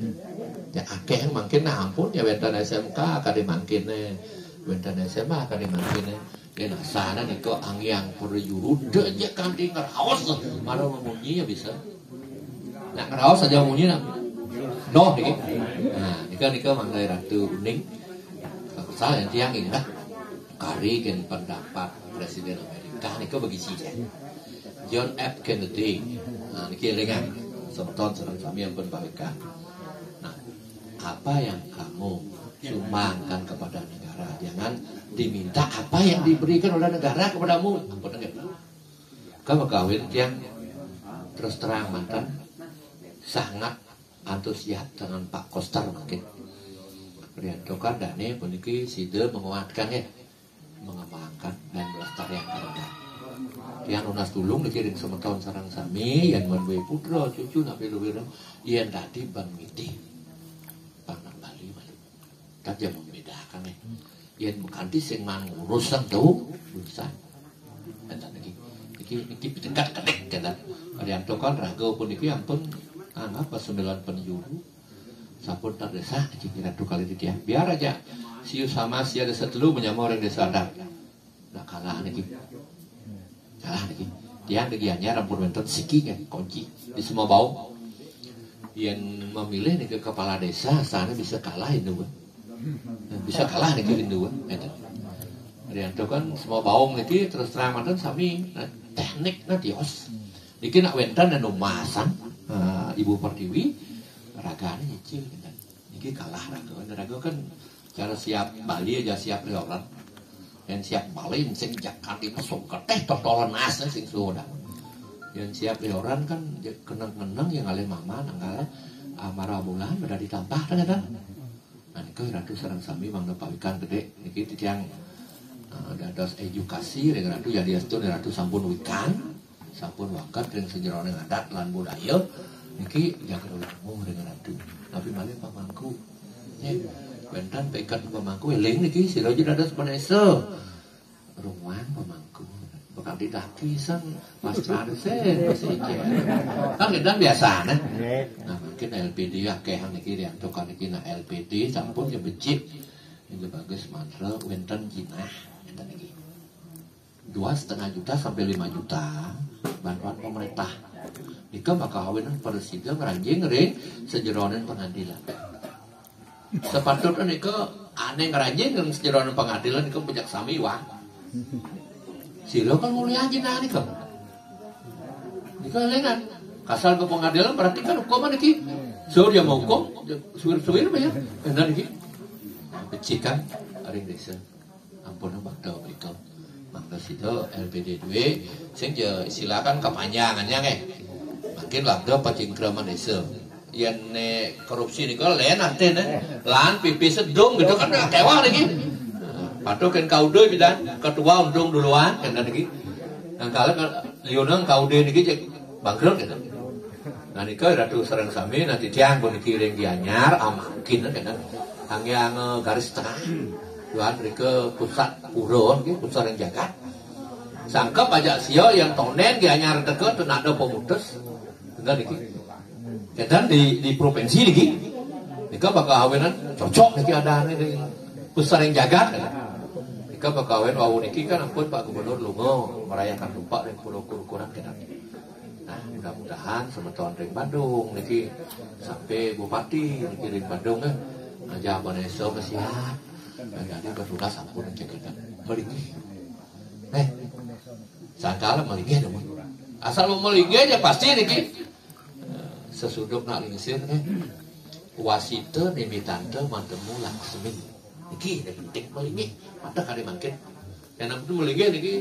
ya akeh mungkin ampun ya wentan SMK akan dimangkin wentan SMA akan dimangkin ya sana niko angyang perjuru aja kan di ngeraos mana memunyi ya bisa nak ngeraos saja memunyi nak doh nih nah nika mangai ratu uning saya yang ingat kari kan pendapat Presiden Amerika niko bagi sih John F. Kennedy nah niki lengan sebeton serang kami yang berbalikan nah apa yang kamu sumbangkan kepada negara jangan diminta apa yang diberikan oleh negara kepadamu apa enggak kamu kawin yang terus terang mantan sangat antusias dengan Pak Koster mungkin Priantokan dane puniki sida menguatkan ya mengembangkan dan melestarikan yang lunas tulung dikirim semeton sarang sami yang manwe putra cucu nabi luwira yang tadi bang miti panang Bali malu tak jam membedakan yang bukanti sing mangurusan tuh urusan dan niki dekat kedek kan yang tokan raga pun niki ampun apa 9 penjuru sampun terdesa kira kali dia biar aja siu sama si ada setelu menyamar orang desa adat nak kalah lagi tiang degiannya rampun bentot siki kan kunci di semua bau yang memilih nih ke kepala desa sana bisa kalah itu bisa kalah nih ke Hindu yang itu kan semua bau nih terus terang mantan sami teknik nanti os dikit nak wentan dan umasan Ibu Pertiwi raganya nyicil ini kalah raga kan cara siap Bali aja siap lioran yang siap Bali sing jakan di pasung keteh totolan asnya sing sudah yang siap lioran kan kenang-kenang yang ngale mama nanggala amarah bulan udah ditampah kan Nah niku ratu sareng sami mangga pawikan gede niki titiang dados edukasi dengan ratu jadi astun ratu sampun wikan sampun wakat dengan sejeroning adat lan budaya niki jaga ulangmu dengan ratu tapi malih pamangku nya bentan peikat pamangku eling niki sira jadi dados panesa ruang pamangku bakal didakisan mas parsen masih kan edan biasa nah mungkin LPD akehan niki diantokan niki na LPD sampun becik ini bagus mantra wenten jinah enten niki 2,5 juta sampai 5 juta bantuan pemerintah nika bakal kawinan presiden ngeranjing ring sejeronan pengadilan sepatutnya nika aneh ngeranjing ring sejeronan pengadilan nika pejak sami wah silo kan mulia jinah nika lengan kasal ke pengadilan berarti kan hukuman niki so dia mau hukum suwir-suwir ya enten niki becikan ring desa ampun bakda berikut maka situ LPD 2 sing silakan kepanjangannya nge makin lagda pacingkraman desa yang korupsi ini kalau lain nanti lan pipi sedung gitu kan kewah lagi patuh kan kau deh bidan ketua undung duluan kan lagi yang kalian liunang kau deh nih gitu bangkrut gitu nah nikah ratu sareng sami nanti tiang pun dikirim dianyar amakin kan hanya garis tengah Tuhan mereka pusat purun, pusat yang jagat. Sangka pajak sio yang tonen dia nyar deket dan ada pemutus, enggak niki. Dan di provinsi niki, nika bakal kawinan cocok niki ada nih pusat yang jagat. Nika bakal kawin wau niki kan ampun Pak Gubernur lungo merayakan lupa dan pulau kurang kita. Nah mudah-mudahan semeton ring Bandung niki sampai bupati niki ring Bandung kan. Aja Vanessa siap. Jadi bersudah sampun ceketan. Melinggih. Sangkala melinggih dong. Asal mau melinggih aja pasti niki. Sesuduk nak lingsir wasita nimitante mantemu laksmi. Niki penting melinggih. Mata kali mangkin. Yang namanya melinggih niki.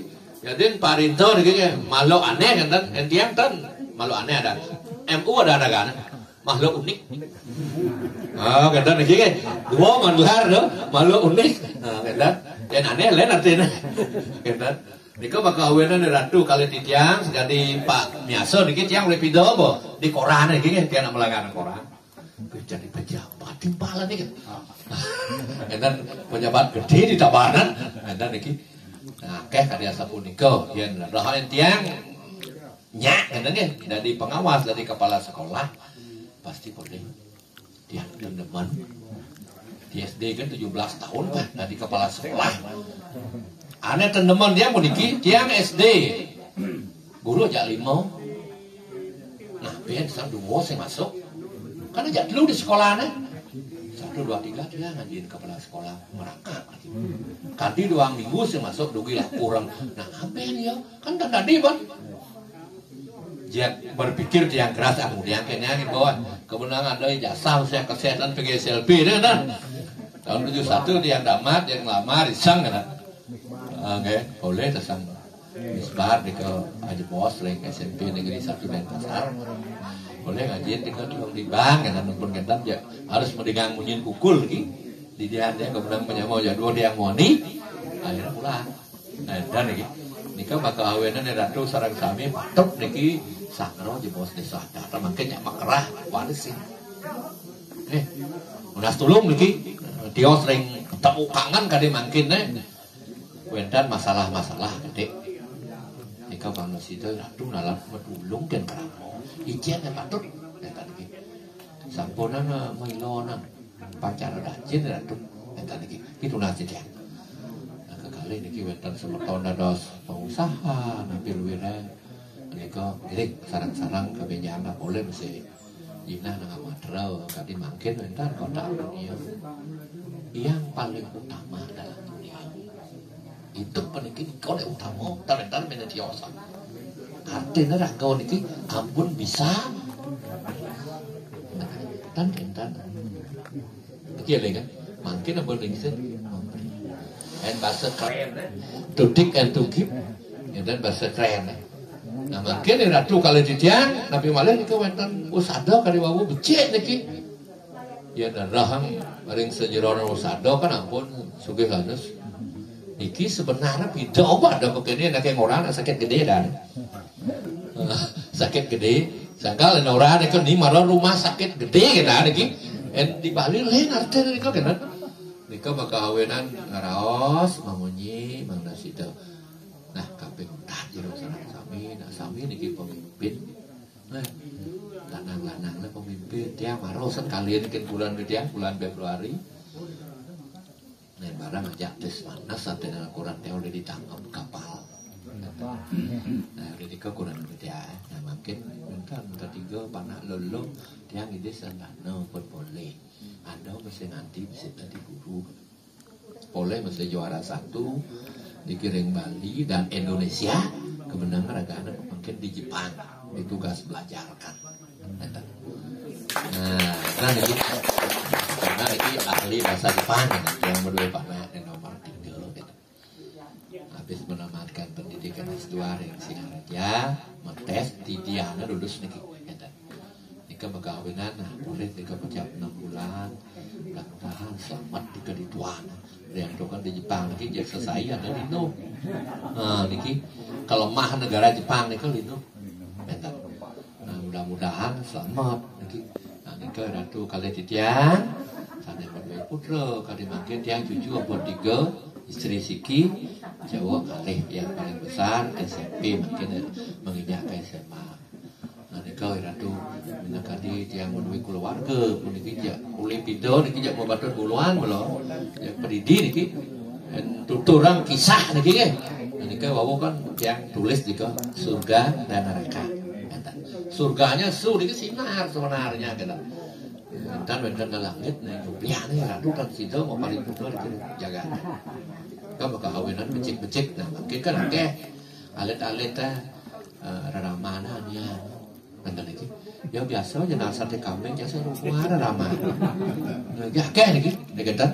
Jadi parinto niki makhluk aneh kan entiang tan makhluk aneh ada. MU ada kan. Makhluk unik. Ah, kata niki kan. Dua mandular do, makhluk unik. Nah, kata yang aneh lain artinya. Kata nika bakal kawinan ratu kali titiang jadi Pak Miaso niki tiang oleh pido apa di koran niki kan tiang melanggar koran. Jadi pejabat timbalan niki. Kata pejabat gede di Tabanan. Kata niki. Nah, keh kada sapun niko yen rahaen tiang nyak katanya dari pengawas dari kepala sekolah pasti boleh dia teman di SD kan 17 tahun kan dari kepala sekolah aneh teman dia mau niki tiang SD guru aja 5 nah biar sang dua saya masuk kan aja dulu di sekolahnya 1, 2, 3 dia ngajiin kepala sekolah merangkak kadi 2 minggu saya masuk dugi lah kurang nah apa ya kan tadi bang dia berpikir dia keras kemudian kayaknya bahwa kemenangan ada ijazah usia kesehatan PGSLP kan tahun 71 dia damat yang lama risang kan oke boleh tersang misbar di ke aja bos link SMP negeri 1 Denpasar boleh ngajiin di tukang di bank kan pun kan dia harus mendengang bunyiin pukul lagi di dia kemudian penyamau jadwal dia moni akhirnya pulang nah dan lagi nikah bakal awenan ratu sarang sami patok niki sakro di bos desa ada makanya makerah waris sih udah tulung niki dia sering ketemu kangen kade mangkin wendan masalah-masalah gede nikah bang situ ratu nalar medulung dan keramo ijen yang patut dan tadi samponan milonan pacar dajin ratu dan tadi itu nasi dia kekali niki wendan semeton dados pengusaha nampil wira niko iring sarang-sarang kebenjaan boleh mesti jinah nang material kadi mangkin wendan kota dunia yang paling utama dalam dunia itu peniki kau yang utama talentan menetiosa artinya kau niki ampun bisa dan begitu kan mungkin apa lagi and bahasa keren to take and to give dan bahasa keren nah mungkin ratu kalau ditiang tapi malah itu wenten usada kali wawu becek niki ya darah paling sejeroan usado kan ampun sugih halus. Iki sebenarnya beda obat ada begini ada kayak orang sakit gede dan sakit gede. Sangkal orang itu ni marah rumah sakit gede kita iki. Di Bali lain artinya itu kan. Nika makawinan ngaraos mamunyi mangda situ. Nah kabeh tah jero sami sami niki pemimpin. Nah lanang-lanang pemimpin dia maros sekalian ke bulan bulan Februari. Nah barang ajak tes mana satena Al-Qur'an teh udah ditangkap kapal. Nah udah ke Quran dia. Nah makin minta tiga panak lolo tiang ide sandano pun boleh. Anda mesti nanti bisa jadi guru. Boleh mesti juara 1 dikiring Bali dan Indonesia kemenangan agak mungkin di Jepang ditugas belajarkan. Nah ini ahli bahasa Jepang yang berdua panak dan nomor 3 gitu. Habis menamatkan pendidikan S2 yang Singaraja metes di Diana lulus niki. Nika magawinan nah boleh nika pecah 6 bulan mudah-mudahan selamat tika di tuan yang itu kan di Jepang niki jadi selesai ada lino nah niki kalau mah negara Jepang nika lino nah mudah-mudahan selamat niki nah nika ratu kali titian sana berbaik putra kali makin tiang cucu abad 3 istri Siki Jawa kali yang paling besar SMP mungkin menginjak ke SMA. Nah nikah ratu minakadi tiang menuhi keluarga pun niki jak uli pido niki jak mabatur buluan belum jak pedidi niki tuturang kisah niki ke nikah wawo kan yang tulis jika surga dan neraka surganya niki sinar sebenarnya kita dan bentang langit nih dunia nih ratu kan situ mau paling betul jaga kan bakal kawinan becik-becik nah mungkin kan alit-alit ramana nih nanda lagi, ya biasa aja nasi sate kambing biasa rukuara ramah. Ya kayak lagi, deketan,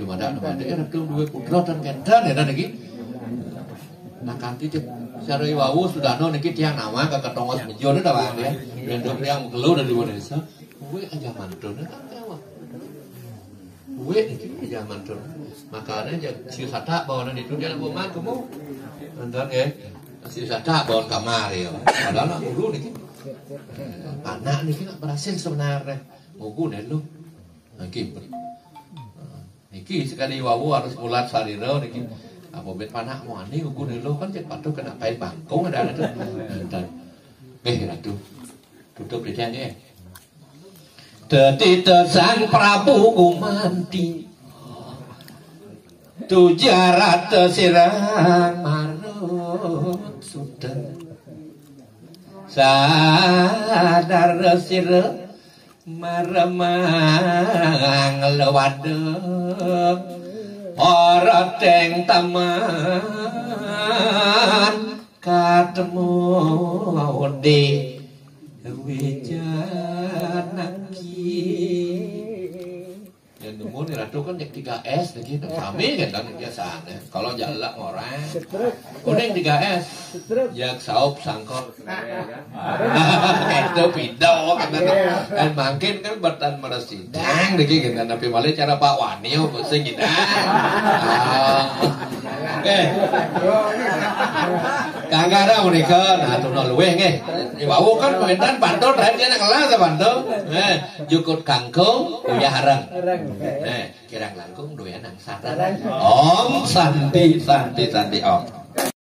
di mana ya ratu dua putra dan kentan ya lagi. Nah kanti cek, cari wawu sudah no niki tiang nama kakak tongos menjual dah bang ya, dan dok yang keluar dari Indonesia, gue aja mantul nih kan kawan, gue niki aja mantul, makanya jadi siusata bawa itu dia buat kamu, nonton ya, siusata bawa kamar ya, padahal dulu niki. Anak niki nak berhasil sebenarnya mugu nih lu niki sekali wawu harus mulat sariro niki apa bet panak mau ani mugu nih lu kan cek patuh kena pai bangkong ada tuh dan ratu tutup dia nih Teti sang Prabu kumanti tujarat sirang marut sudah sadar resir maremang lewadeg ora teng taman katemu ode wijanaki yang nemu nih ratu kan yang 3S lagi kami kan biasanya kalau jalak orang kuning 3S yang saup sangkot itu pido kan makin kan bertan meresidang lagi kan tapi malah cara Pak Wanio mesti gitu kagak ada mereka nah tuh luweh nge bawa kan pemerintahan pantau terakhir dia nak kelas pantau jukut kangkung punya harang kirang langkung doyan nang sarang om santi om